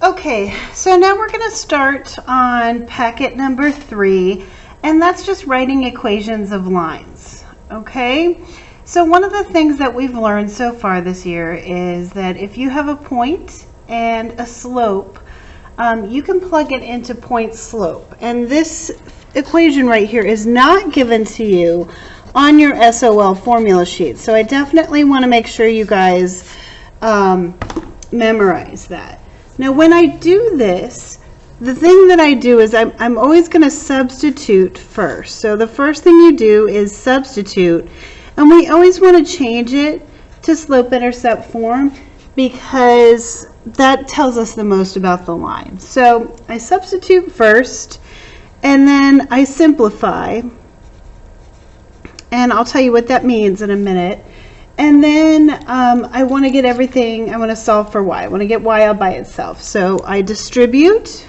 Okay, so now we're going to start on packet number 3, and that's just writing equations of lines. Okay, so one of the things that we've learned so far this year is that if you have a point and a slope, you can plug it into point slope. And this equation right here is not given to you on your SOL formula sheet. So I definitely want to make sure you guys memorize that. Now when I do this, the thing that I do is I'm always going to substitute first. So the first thing you do is substitute, and we always want to change it to slope-intercept form because that tells us the most about the line. So I substitute first, and then I simplify, and I'll tell you what that means in a minute. And then I want to get everything, I want to solve for y. I want to get y all by itself. So I distribute,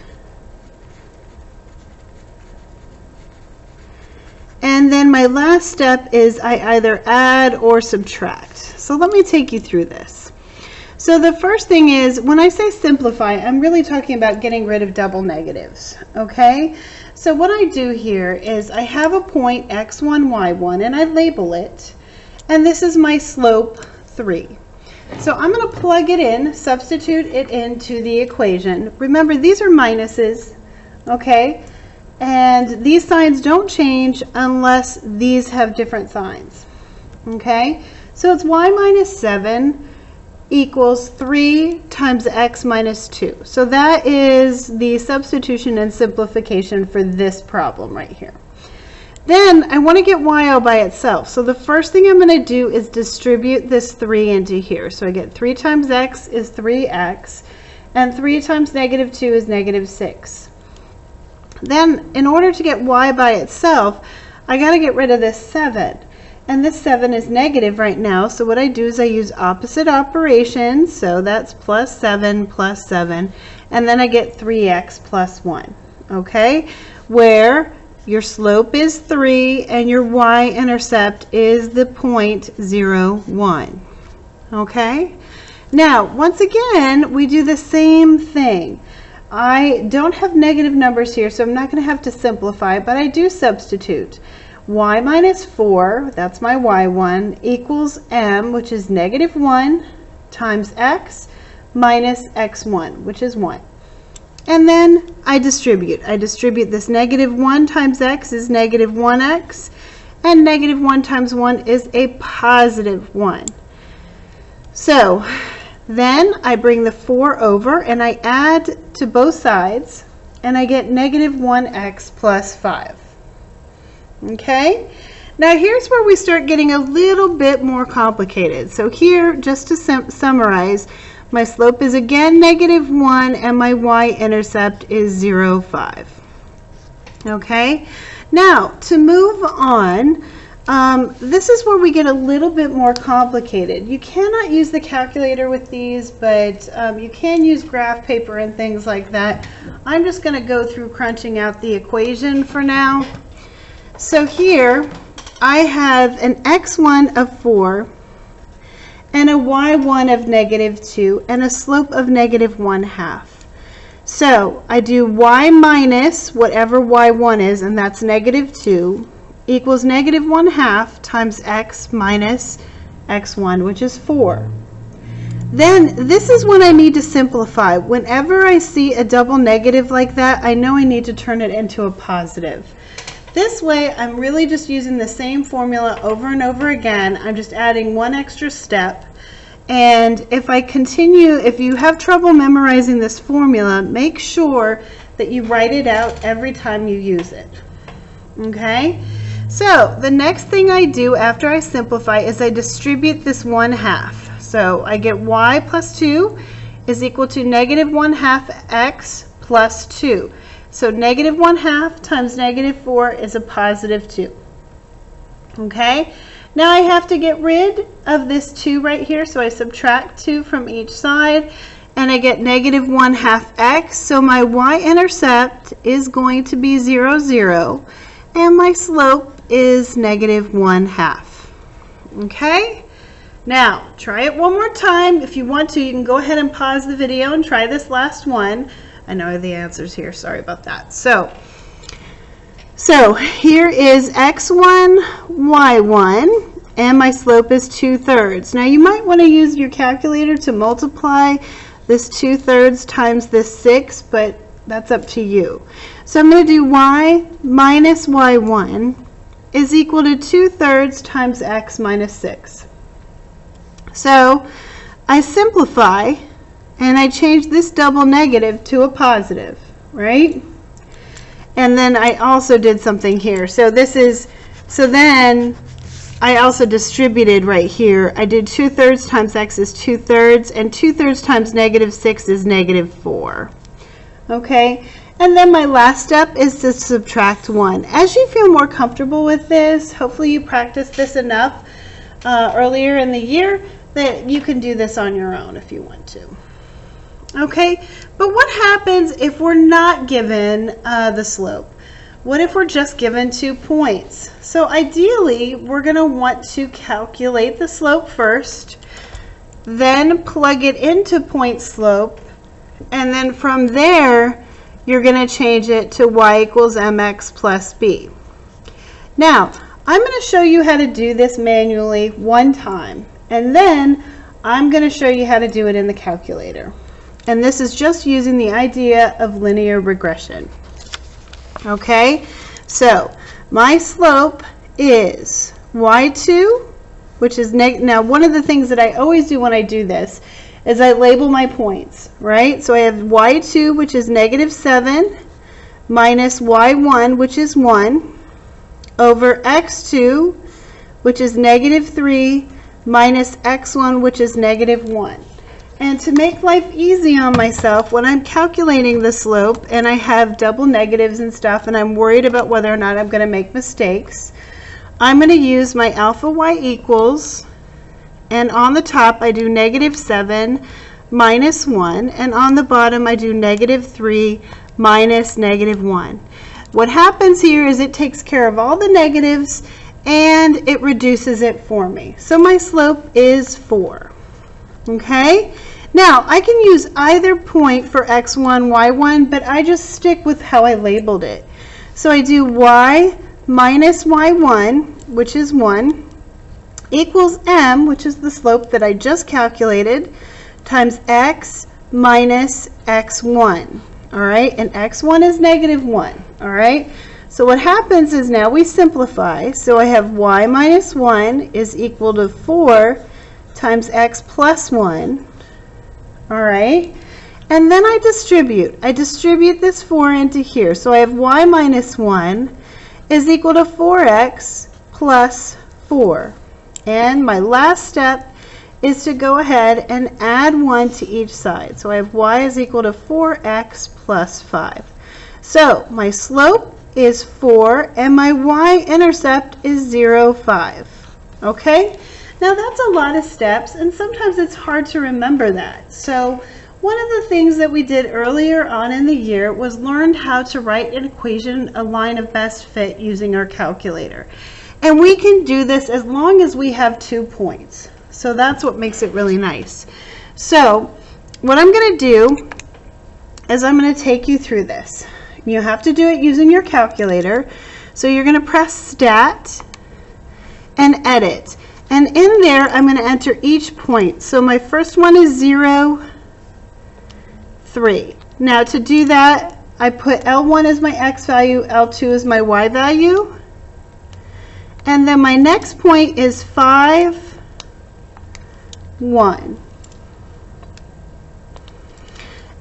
and then my last step is I either add or subtract. So let me take you through this. So the first thing is, when I say simplify, I'm really talking about getting rid of double negatives, okay? So what I do here is I have a point x1, y1, and I label it, and this is my slope 3. So I'm going to plug it in, substitute it into the equation. Remember, these are minuses, okay? And these signs don't change unless these have different signs, okay? So it's y minus 7 equals 3 times x minus 2. So that is the substitution and simplification for this problem right here. Then I want to get y all by itself. So the first thing I'm going to do is distribute this 3 into here. So I get 3 times x is 3x, and 3 times negative 2 is negative 6. Then in order to get y by itself, I got to get rid of this 7. And this 7 is negative right now, so what I do is I use opposite operations. So that's plus 7, and then I get 3x plus 1, okay? Where your slope is 3 and your y-intercept is the point 0, 1, okay? Now, once again, we do the same thing. I don't have negative numbers here, so I'm not going to have to simplify, but I do substitute. Y minus 4, that's my y1, equals m, which is negative 1, times x minus x1, which is 1. And then I distribute. I distribute this negative 1 times x is negative 1x, and negative 1 times 1 is a positive 1. So then I bring the 4 over and I add to both sides, and I get negative 1x plus 5. Okay? Now here's where we start getting a little bit more complicated. So here, just to summarize, my slope is again negative 1 and my y-intercept is 0, 5. Okay? Now, to move on, this is where we get a little bit more complicated. You cannot use the calculator with these, but you can use graph paper and things like that. I'm just going to go through crunching out the equation for now. So here, I have an x1 of 4 and a y1 of negative 2 and a slope of negative 1/2. So I do y minus whatever y1 is, and that's negative 2, equals negative 1/2 times x minus x1, which is 4. Then this is when I need to simplify. Whenever I see a double negative like that, I know I need to turn it into a positive. This way, I'm really just using the same formula over and over again. I'm just adding one extra step. And if I continue, if you have trouble memorizing this formula, make sure that you write it out every time you use it. Okay? So the next thing I do after I simplify is I distribute this 1/2. So I get y plus 2 is equal to negative 1/2 x plus 2. So negative 1/2 times negative 4 is a positive 2. Okay? Now I have to get rid of this 2 right here, so I subtract 2 from each side, and I get negative 1/2 x. So my y-intercept is going to be 0, 0, and my slope is negative 1/2. Okay? Now, try it one more time. If you want to, you can go ahead and pause the video and try this last one. I know the answers here. Sorry about that. So here is x1, y1, and my slope is 2/3. Now, you might want to use your calculator to multiply this 2/3 times this 6, but that's up to you. So I'm going to do y minus y1 is equal to 2/3 times x minus 6. So I simplify and I change this double negative to a positive, right? And then I also did something here. So then I also distributed right here. I did 2/3 times x is 2/3, and 2/3 times negative 6 is negative 4. Okay? And then my last step is to subtract 1. As you feel more comfortable with this, hopefully you practiced this enough earlier in the year that you can do this on your own if you want to. Okay, but what happens if we're not given the slope? What if we're just given 2 points? So ideally, we're going to want to calculate the slope first, then plug it into point slope, and then from there, you're going to change it to y equals mx plus b. Now, I'm going to show you how to do this manually one time, and then I'm going to show you how to do it in the calculator. And this is just using the idea of linear regression. Okay, so my slope is y2, which is now one of the things that I always do when I do this is I label my points, right? So I have y2, which is negative 7, minus y1, which is 1, over x2, which is negative 3, minus x1, which is negative 1. And to make life easy on myself, when I'm calculating the slope and I have double negatives and stuff and I'm worried about whether or not I'm going to make mistakes, I'm going to use my alpha y equals, and on the top I do negative 7 minus 1, and on the bottom I do negative 3 minus negative 1. What happens here is it takes care of all the negatives and it reduces it for me. So my slope is 4. Okay? Now, I can use either point for x1, y1, but I just stick with how I labeled it. So I do y minus y1, which is 1, equals m, which is the slope that I just calculated, times x minus x1. All right? And x1 is negative 1. All right? So what happens is now we simplify. So I have y minus 1 is equal to 4 times x plus 1. All right, and then I distribute this 4 into here. So I have y minus 1 is equal to 4x plus 4. And my last step is to go ahead and add 1 to each side. So I have y is equal to 4x plus 5. So my slope is 4 and my y-intercept is 0, 5. Okay? Now that's a lot of steps, and sometimes it's hard to remember that. So one of the things that we did earlier on in the year was learn how to write an equation, a line of best fit, using our calculator. And we can do this as long as we have 2 points. So that's what makes it really nice. So what I'm going to do is I'm going to take you through this. You have to do it using your calculator. So you're going to press Stat and Edit. And in there, I'm going to enter each point. So my first one is 0, 3. Now to do that, I put L1 as my x value, L2 as my y value. And then my next point is 5, 1.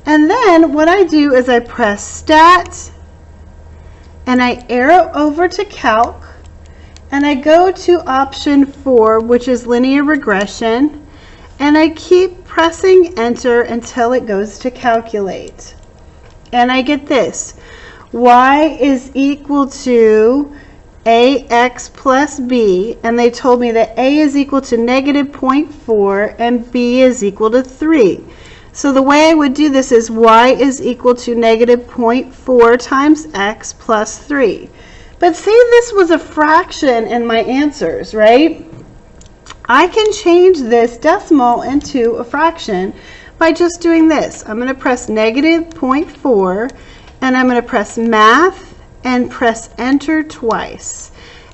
And then what I do is I press Stat, and I arrow over to Calc, and I go to option 4, which is linear regression, and I keep pressing enter until it goes to calculate. And I get this. Y is equal to ax plus b, and they told me that a is equal to negative 0.4 and b is equal to 3. So the way I would do this is y is equal to negative 0.4 times x plus 3. But say this was a fraction in my answers, right? I can change this decimal into a fraction by just doing this. I'm going to press negative 0.4 and I'm going to press math and press enter twice.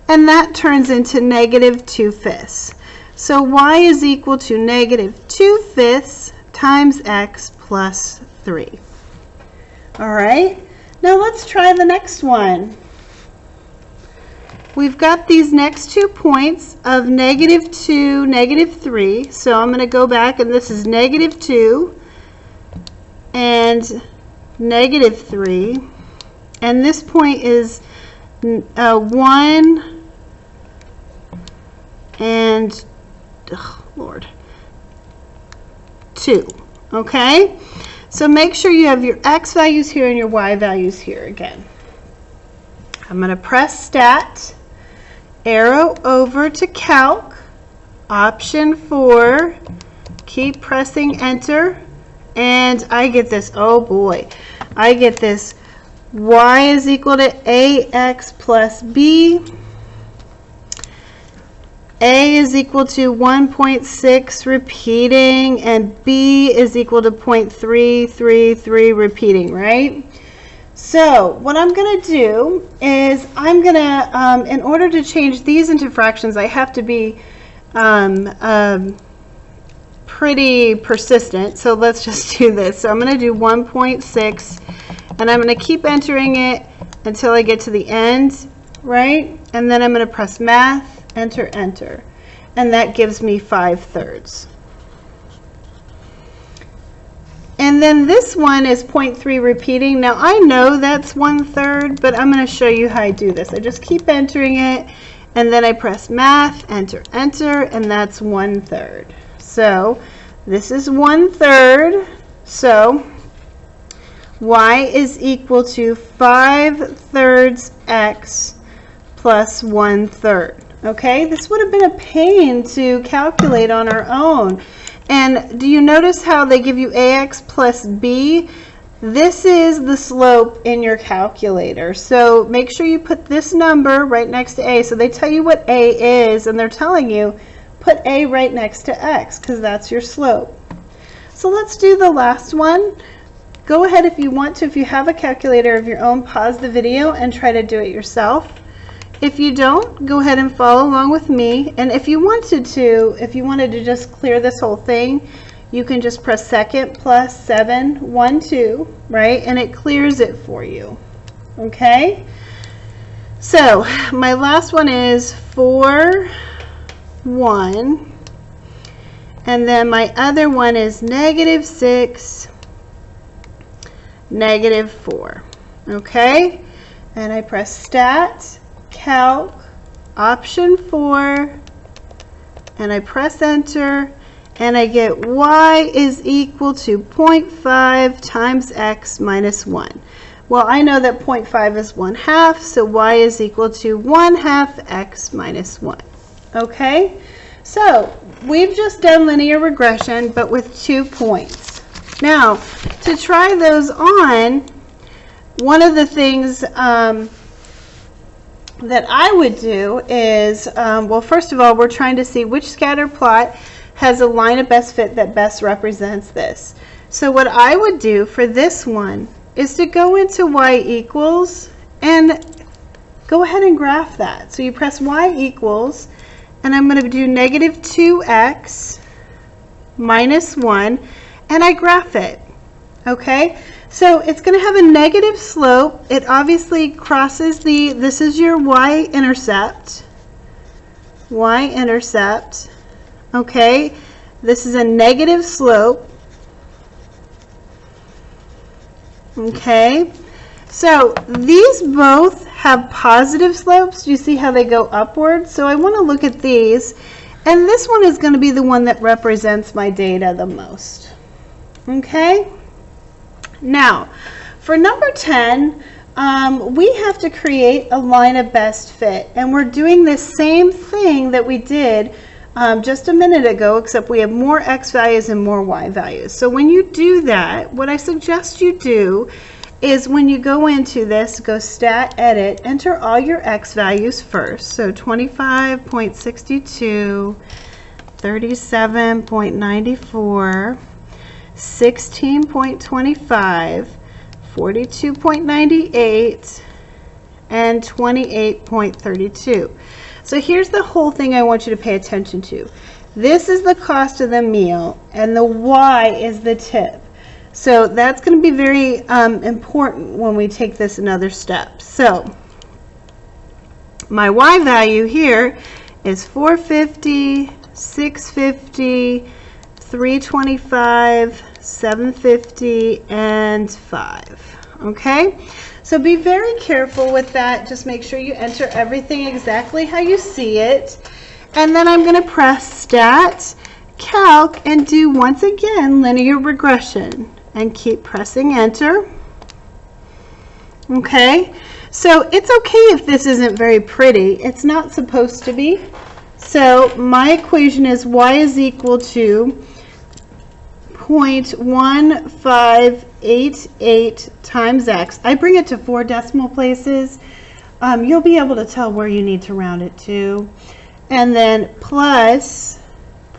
And that turns into negative 2/5. So y is equal to negative 2/5 times x plus 3. All right, now let's try the next one. We've got these next 2 points of negative 2, negative 3. So I'm going to go back, and this is negative 2 and negative 3. And this point is 1 and, oh, Lord, 2. Okay? So make sure you have your x values here and your y values here again. I'm going to press stat, arrow over to calc, option 4, keep pressing enter, and I get this, oh boy, I get this y is equal to ax plus b. A is equal to 1.6 repeating, and B is equal to 0.333 repeating, right? So what I'm going to do is I'm going to, in order to change these into fractions, I have to be pretty persistent. So let's just do this. So I'm going to do 1.6, and I'm going to keep entering it until I get to the end, right? And then I'm going to press math, enter, enter, and that gives me 5/3. And then this one is 0.3 repeating. Now I know that's 1/3, but I'm going to show you how I do this. I just keep entering it, and then I press math, enter, enter, and that's 1/3. So this is 1/3. So y is equal to 5/3 x plus 1/3. Okay, this would have been a pain to calculate on our own. And do you notice how they give you ax plus b? This is the slope in your calculator. So make sure you put this number right next to a. So they tell you what a is, and they're telling you put a right next to x because that's your slope. So let's do the last one. Go ahead if you want to, if you have a calculator of your own, pause the video and try to do it yourself. If you don't, go ahead and follow along with me. And if you wanted to just clear this whole thing, you can just press second plus 7, 1, 2, right? And it clears it for you. Okay? So my last one is 4, 1. And then my other one is negative 6, negative 4. Okay? And I press stat, calc, option 4, and I press enter, and I get y is equal to 0.5 times x minus 1. Well, I know that 0.5 is 1/2, so y is equal to 1/2 x minus 1. Okay, so we've just done linear regression, but with 2 points. Now, to try those on, one of the things that I would do is, well, first of all, we're trying to see which scatter plot has a line of best fit that best represents this. So what I would do for this one is to go into y equals and go ahead and graph that. So you press y equals, and I'm going to do negative 2x minus 1, and I graph it. Okay? So it's going to have a negative slope. It obviously crosses this is your y-intercept. Y-intercept. Okay, this is a negative slope. Okay, so these both have positive slopes. Do you see how they go upward? So I want to look at these, and this one is going to be the one that represents my data the most. Okay. Now, for number 10, we have to create a line of best fit, and we're doing the same thing that we did just a minute ago, except we have more x values and more y values. So when you do that, what I suggest you do is when you go into this, go stat, edit, enter all your x values first. So 25.62, 37.94, 16.25, 42.98, and 28.32. So here's the whole thing I want you to pay attention to. This is the cost of the meal, and the Y is the tip. So that's going to be very important when we take this another step. So my Y value here is 450, 650, 325, 750, and 5. Okay? So be very careful with that. Just make sure you enter everything exactly how you see it. And then I'm going to press Stat, Calc, and do once again linear regression. And keep pressing Enter. Okay? So it's okay if this isn't very pretty. It's not supposed to be. So my equation is Y is equal to 0.1588 times X. I bring it to 4 decimal places. You'll be able to tell where you need to round it to. And then plus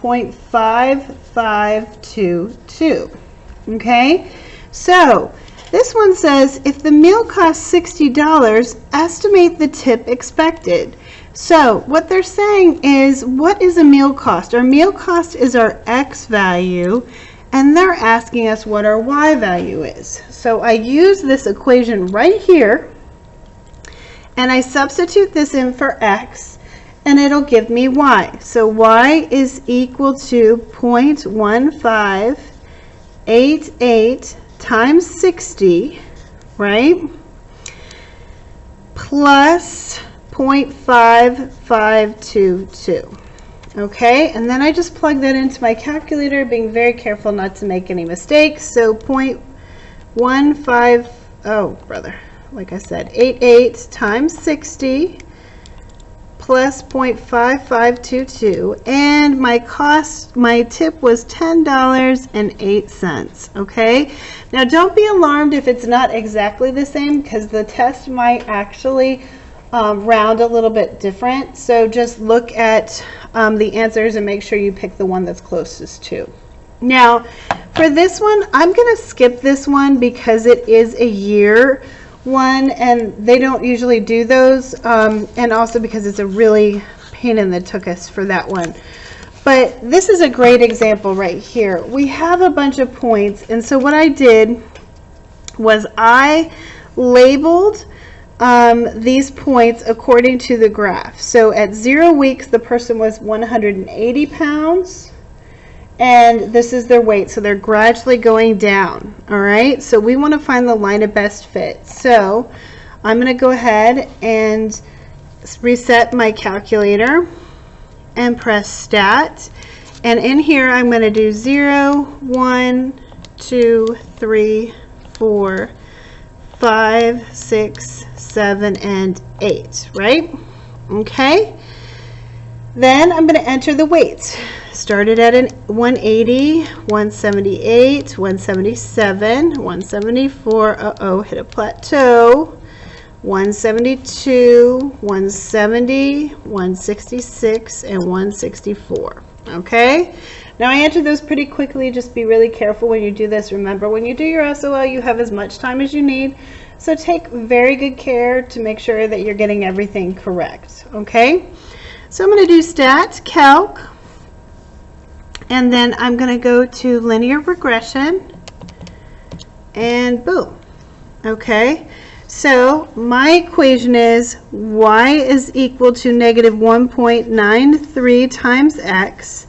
0.5522. Okay? So this one says, if the meal costs $60, estimate the tip expected. So what they're saying is, what is a meal cost? Our meal cost is our X value, and they're asking us what our Y value is. So I use this equation right here, and I substitute this in for X, and it'll give me Y. So Y is equal to 0.1588 times 60, right? Plus 0.5522. Okay, and then I just plug that into my calculator, being very careful not to make any mistakes. So 0.15, oh brother, like I said, 88 times 60 plus 0.5522, and my tip was $10.08. Okay, now don't be alarmed if it's not exactly the same, because the test might actually round a little bit different. So just look at the answers and make sure you pick the one that's closest to. Now for this one, I'm going to skip this one because it is a year one, and they don't usually do those, and also because it's a really pain in the tuchus for that one. But this is a great example right here. We have a bunch of points, and so what I did was I labeled these points according to the graph. So at 0 weeks, the person was 180 pounds, and this is their weight. So they're gradually going down. All right, so we want to find the line of best fit. So I'm going to go ahead and reset my calculator and press Stat. And in here, I'm going to do 0, 1, 2, 3, 4, 5, 6, 7, and 8, right? Okay. Then I'm going to enter the weights. Started at an 180, 178, 177, 174, uh-oh, hit a plateau, 172, 170, 166, and 164. Okay? Now I entered those pretty quickly. Just be really careful when you do this. Remember, when you do your SOL, you have as much time as you need. So take very good care to make sure that you're getting everything correct. Okay? So I'm going to do Stat, Calc, and then I'm going to go to linear regression, and boom. Okay? So my equation is Y is equal to negative 1.93 times X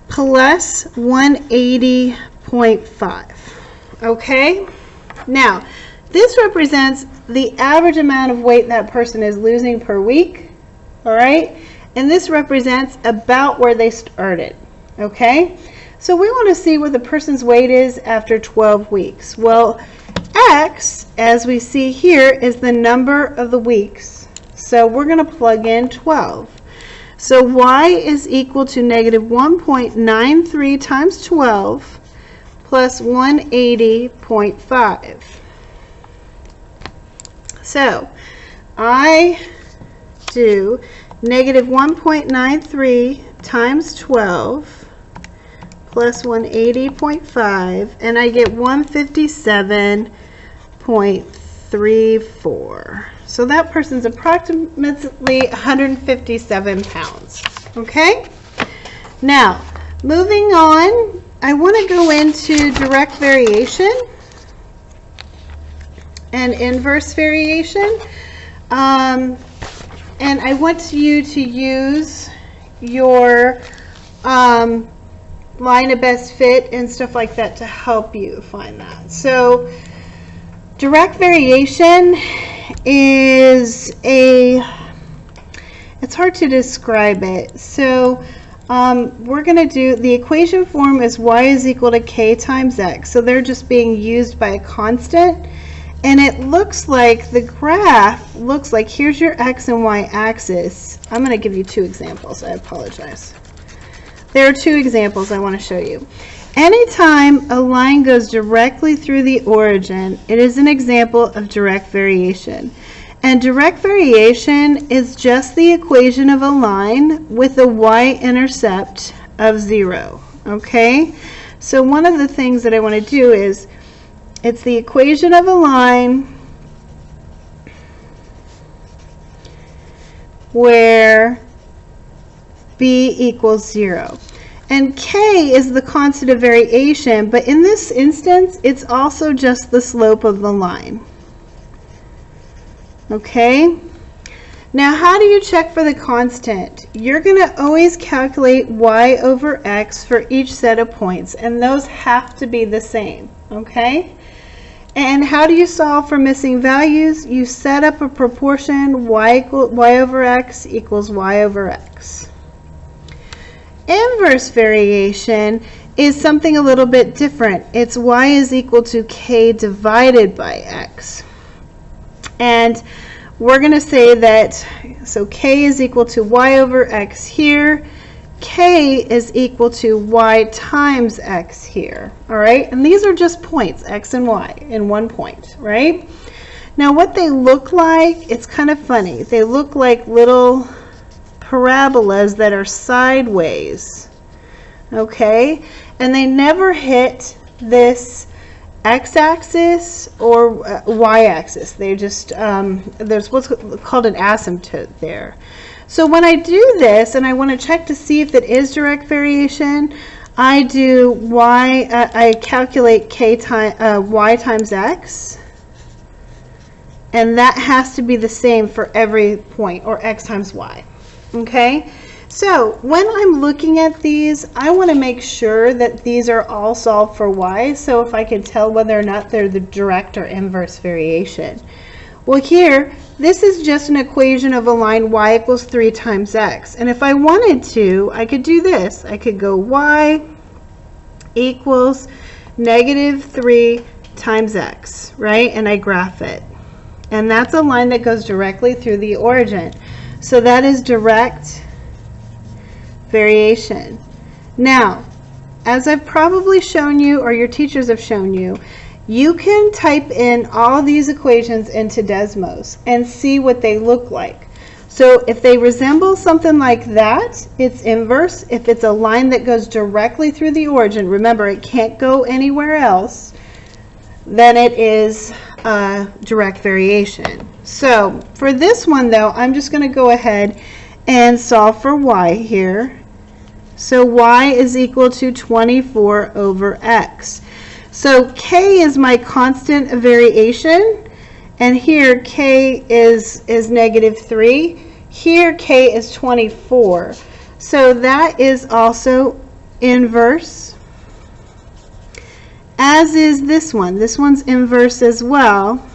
plus 180.5. Okay? Now, this represents the average amount of weight that person is losing per week. All right? And this represents about where they started. Okay? So we want to see what the person's weight is after 12 weeks. Well, X, as we see here, is the number of the weeks. So we're going to plug in 12. So Y is equal to negative 1.93 times 12 plus 180.5. So I do negative 1.93 times 12 plus 180.5, and I get 157.34. So that person's approximately 157 pounds. Okay? Now, moving on, I want to go into direct variation and inverse variation. And I want you to use your line of best fit and stuff like that to help you find that. So direct variation is it's hard to describe it. So we're going to do, the equation form is y is equal to k times x. So they're just being used by a constant. And it looks like, the graph looks like, here's your x and y axis. I'm going to give you two examples. I apologize. There are two examples I want to show you. Anytime a line goes directly through the origin, it is an example of direct variation. And direct variation is just the equation of a line with a y-intercept of 0. Okay? So one of the things that I want to do is, it's the equation of a line where b equals 0. And k is the constant of variation, but in this instance, it's also just the slope of the line. Okay? Now, how do you check for the constant? You're going to always calculate y over x for each set of points, and those have to be the same. Okay? And how do you solve for missing values? You set up a proportion y over x equals y over x. Inverse variation is something a little bit different. It's y is equal to k divided by x. And we're going to say that, so k is equal to y over x here. K is equal to y times x here, all right? And these are just points, x and y, in one point, right? Now what they look like, it's kind of funny. They look like little parabolas that are sideways, okay? And they never hit this x-axis or y-axis. They just, there's what's called an asymptote there. So when I do this and I want to check to see if it is direct variation, I do y, I calculate k y times x, and that has to be the same for every point, or x times y. Okay? So when I'm looking at these, I want to make sure that these are all solved for y, so if I can tell whether or not they're the direct or inverse variation. Well, here, this is just an equation of a line y equals 3 times x. And if I wanted to, I could do this. I could go y equals negative 3 times x, right? And I graph it. And that's a line that goes directly through the origin. So that is direct variation. Now, as I've probably shown you, or your teachers have shown you, you can type in all these equations into Desmos and see what they look like. So if they resemble something like that, it's inverse. If it's a line that goes directly through the origin, remember it can't go anywhere else, then it is direct variation. So for this one though, I'm just going to go ahead and solve for y here. So y is equal to 24 over x. So k is my constant of variation, and here k is negative 3. Here k is 24. So that is also inverse, as is this one. This one's inverse as well,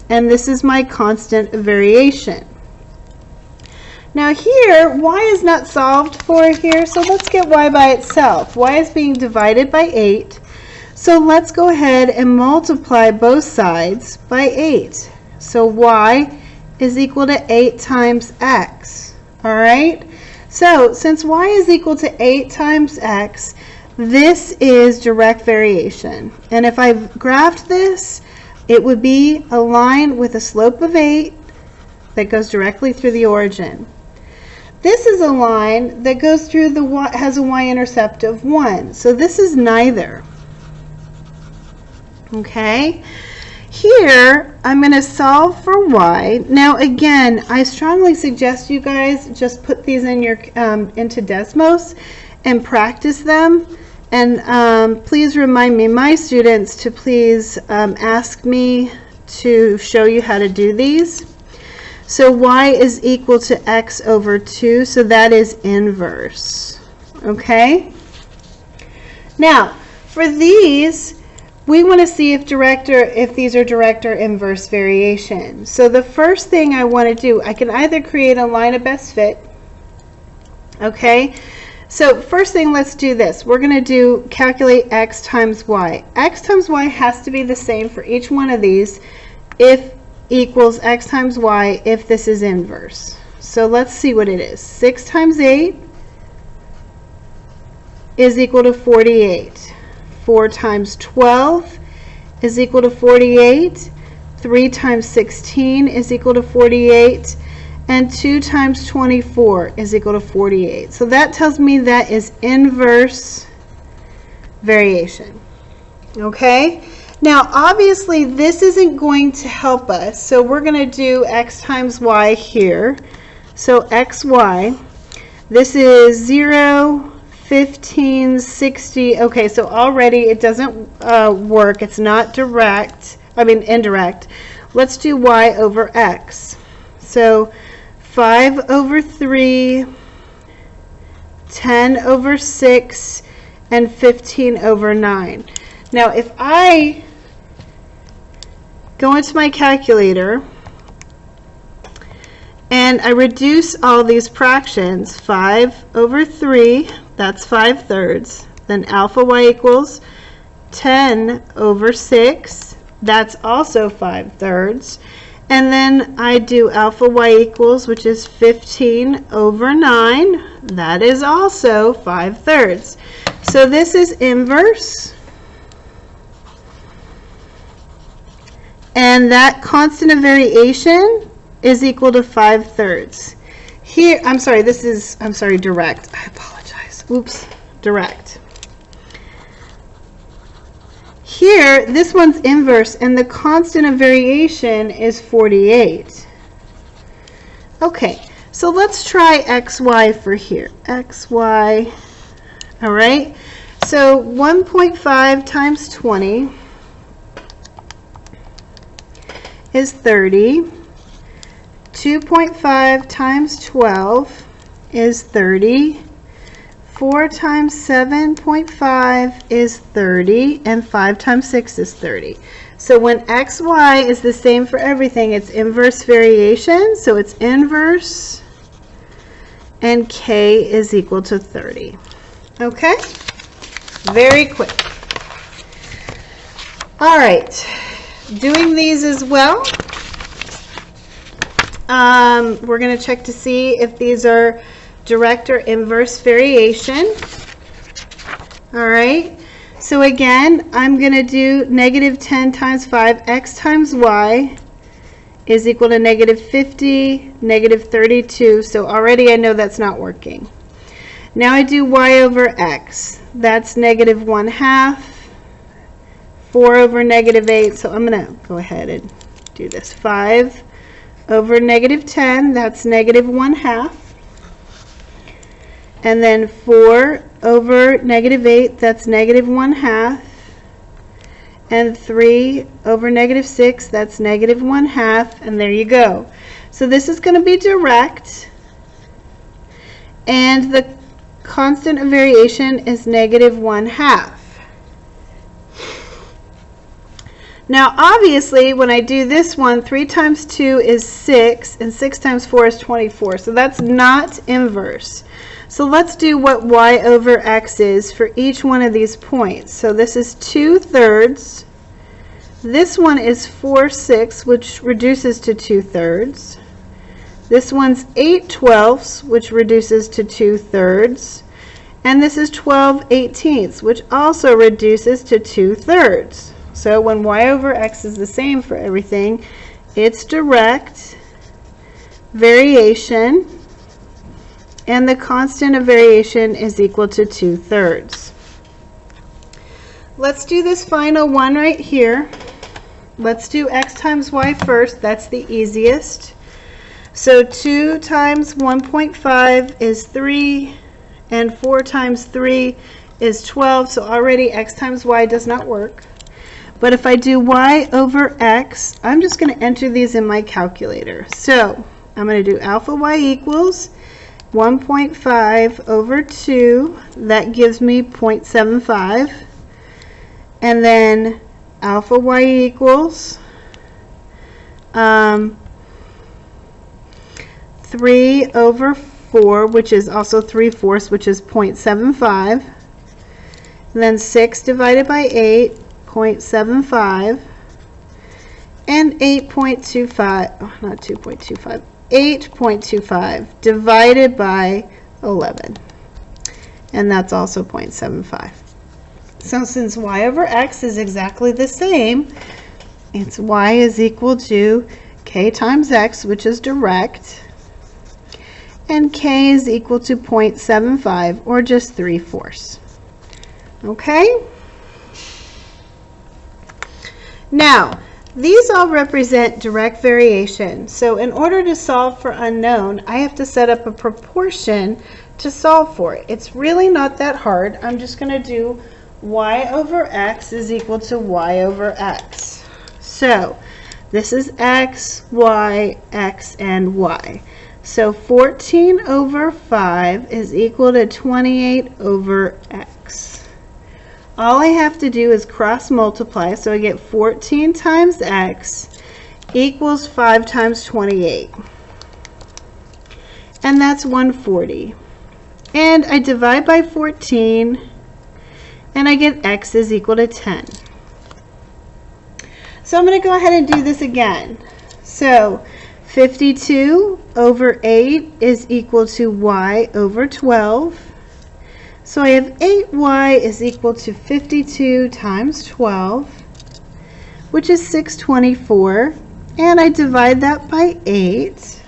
and this is my constant of variation. Now here, y is not solved for here, so let's get y by itself. Y is being divided by 8. So let's go ahead and multiply both sides by 8. So y is equal to 8 times x. All right? So since y is equal to 8 times x, this is direct variation. And if I graphed this, it would be a line with a slope of 8 that goes directly through the origin. This is a line that goes through the y, has a y-intercept of 1. So this is neither. Okay? Here, I'm going to solve for y. Now again, I strongly suggest you guys just put these in your into Desmos and practice them. And please remind me, my students, to please ask me to show you how to do these. So y is equal to x over 2, so that is inverse. Okay? Now, for these, we want to see if these are direct or inverse variation. So the first thing I want to do, I can either create a line of best fit. Okay? So first thing, let's do this. We're going to calculate x times y. X times y has to be the same for each one of these if equals x times y if this is inverse. So let's see what it is. 6 times 8 is equal to 48. 4 times 12 is equal to 48. 3 times 16 is equal to 48. And 2 times 24 is equal to 48. So that tells me that is inverse variation. Okay? Now, obviously, this isn't going to help us. So we're going to do x times y here. So xy, this is 0, 15, 60. Okay, so already it doesn't work. It's not direct. I mean, indirect. Let's do y over x. So 5 over 3, 10 over 6, and 15 over 9. Now, if I go into my calculator and I reduce all these fractions, 5 over 3, that's 5/3. Then alpha y equals 10 over 6, that's also 5/3. And then I do alpha y equals, which is 15 over 9. That is also 5/3. So this is inverse. And that constant of variation is equal to 5/3. Here, I'm sorry, direct. I apologize. Oops, direct. Here, this one's inverse, and the constant of variation is 48. Okay, so let's try xy for here. xy, all right? So 1.5 times 20 is 30. 2.5 times 12 is 30. 4 times 7.5 is 30, and 5 times 6 is 30. So when xy is the same for everything, it's inverse variation, so it's inverse, and k is equal to 30. Okay? Very quick. All right. Doing these as well, we're going to check to see if these are direct or inverse variation. All right, so again, I'm going to do negative 10 times 5, x times y is equal to negative 50, negative 32. So already I know that's not working. Now I do y over x. That's negative 1/2, 4 over negative 8. So I'm going to go ahead and do this. 5 over negative 10, that's negative 1/2. And then 4 over negative 8, that's negative 1/2. And 3 over negative 6, that's negative 1/2. And there you go. So this is going to be direct. And the constant of variation is negative 1/2. Now obviously when I do this one, 3 times 2 is 6, and 6 times 4 is 24. So that's not inverse. So let's do what y over x is for each one of these points. So this is 2/3. This one is 4/6, which reduces to 2/3. This one's 8/12, which reduces to 2/3. And this is 12/18, which also reduces to 2/3. So when y over x is the same for everything, it's direct variation. and the constant of variation is equal to 2/3. Let's do this final one right here. Let's do x times y first. That's the easiest. So 2 times 1.5 is 3, and 4 times 3 is 12. So already x times y does not work. But if I do y over x, I'm just going to enter these in my calculator. So I'm going to do alpha y equals 1.5 over 2. That gives me 0.75. And then alpha y equals 3 over 4, which is also 3/4, which is 0.75. And then 6 divided by 8, 0.75. And 8.25, oh, not 2.25, 8.25 divided by 11. And that's also 0.75. So since y over x is exactly the same, it's y is equal to k times x, which is direct, and k is equal to 0.75, or just 3/4. Okay? Now, these all represent direct variation. So in order to solve for unknown, I have to set up a proportion to solve for it. It's really not that hard. I'm just going to do y over x is equal to y over x. So this is x, y, x, and y. So 14 over 5 is equal to 28 over x. All I have to do is cross multiply, so I get 14 times x equals 5 times 28. And that's 140. And I divide by 14, and I get x is equal to 10. So I'm going to go ahead and do this again. So 52 over 8 is equal to y over 12. So I have 8y is equal to 52 times 12, which is 624. And I divide that by 8.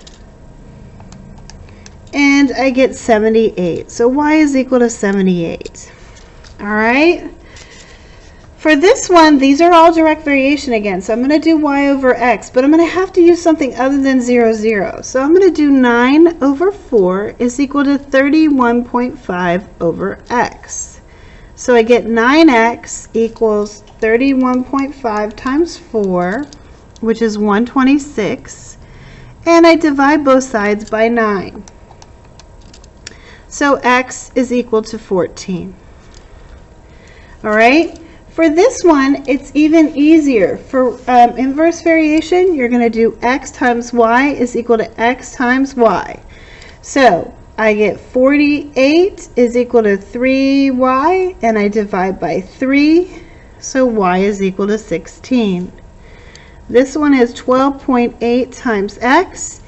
And I get 78. So y is equal to 78. All right. For this one, these are all direct variation again. So I'm going to do y over x, but I'm going to have to use something other than 0, 0. So I'm going to do 9 over 4 is equal to 31.5 over x. So I get 9x equals 31.5 times 4, which is 126. And I divide both sides by 9. So x is equal to 14. All right. For this one, it's even easier. For inverse variation, you're going to do x times y is equal to x times y. So I get 48 is equal to 3y, and I divide by 3, so y is equal to 16. This one is 12.8 times x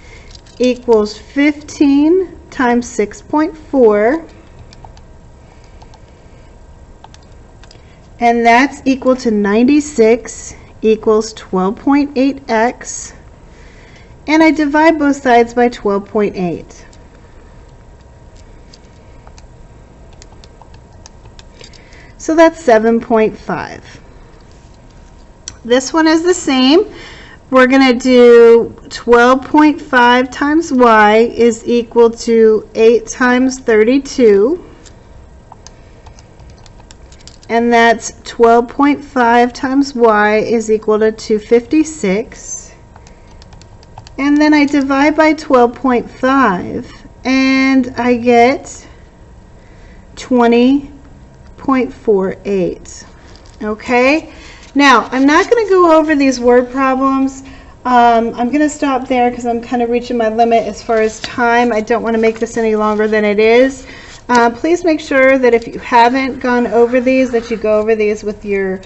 equals 15 times 6.4. And that's equal to 96 equals 12.8x. And I divide both sides by 12.8. So that's 7.5. This one is the same. We're going to do 12.5 times y is equal to 8 times 32. And that's 12.5 times y is equal to 256. And then I divide by 12.5, and I get 20.48. Okay? Now, I'm not going to go over these word problems. I'm going to stop there because I'm kind of reaching my limit as far as time. I don't want to make this any longer than it is. Please make sure that if you haven't gone over these, that you go over these with me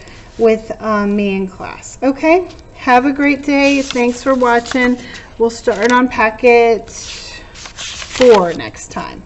in class. Okay? Have a great day. Thanks for watching. We'll start on packet 4 next time.